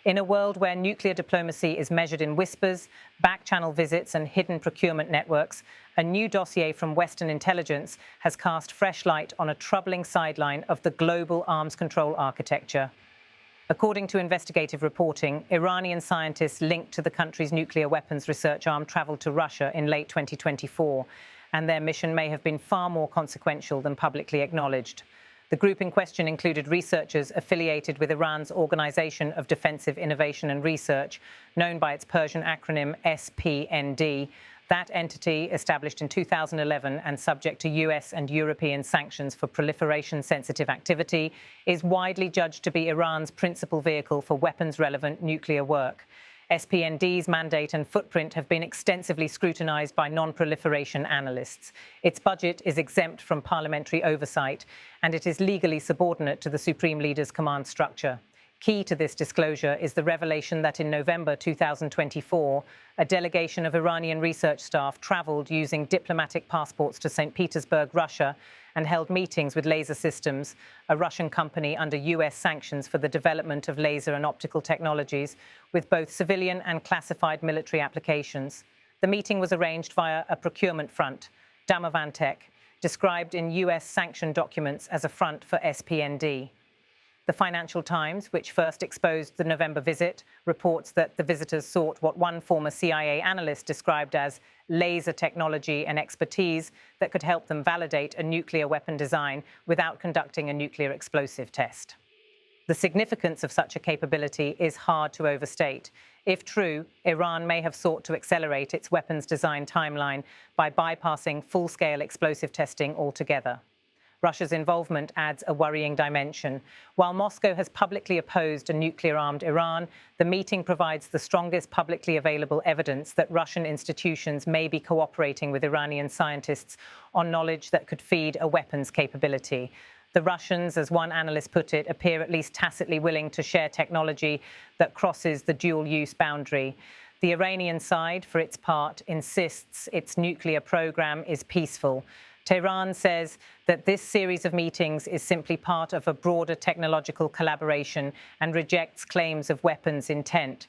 In a world where nuclear diplomacy is measured in whispers, back-channel visits and hidden procurement networks, a new dossier from Western intelligence has cast fresh light on a troubling sideline of the global arms control architecture. According to investigative reporting, Iranian scientists linked to the country's nuclear weapons research arm travelled to Russia in late 2024, and their mission may have been far more consequential than publicly acknowledged. The group in question included researchers affiliated with Iran's Organization of Defensive Innovation and Research, known by its Persian acronym SPND. That entity, established in 2011 and subject to US and European sanctions for proliferation-sensitive activity, is widely judged to be Iran's principal vehicle for weapons-relevant nuclear work. SPND's mandate and footprint have been extensively scrutinized by non-proliferation analysts. Its budget is exempt from parliamentary oversight, and it is legally subordinate to the Supreme Leader's command structure. Key to this disclosure is the revelation that in November 2024, a delegation of Iranian research staff traveled using diplomatic passports to St. Petersburg, Russia, and held meetings with Laser Systems, a Russian company under US sanctions for the development of laser and optical technologies, with both civilian and classified military applications. The meeting was arranged via a procurement front, Damavantech, described in US sanctioned documents as a front for SPND. The Financial Times, which first exposed the November visit, reports that the visitors sought what one former CIA analyst described as laser technology and expertise that could help them validate a nuclear weapon design without conducting a nuclear explosive test. The significance of such a capability is hard to overstate. If true, Iran may have sought to accelerate its weapons design timeline by bypassing full-scale explosive testing altogether. Russia's involvement adds a worrying dimension. While Moscow has publicly opposed a nuclear-armed Iran, the meeting provides the strongest publicly available evidence that Russian institutions may be cooperating with Iranian scientists on knowledge that could feed a weapons capability. The Russians, as one analyst put it, appear at least tacitly willing to share technology that crosses the dual-use boundary. The Iranian side, for its part, insists its nuclear program is peaceful. Tehran says that this series of meetings is simply part of a broader technological collaboration and rejects claims of weapons intent.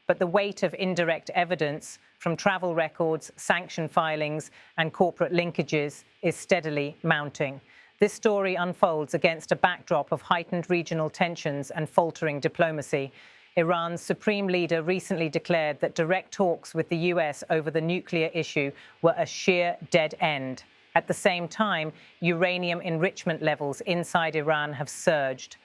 But the weight of indirect evidence from travel records, sanction filings, and corporate linkages is steadily mounting. This story unfolds against a backdrop of heightened regional tensions and faltering diplomacy. Iran's supreme leader recently declared that direct talks with the US over the nuclear issue were a sheer dead end. At the same time, uranium enrichment levels inside Iran have surged.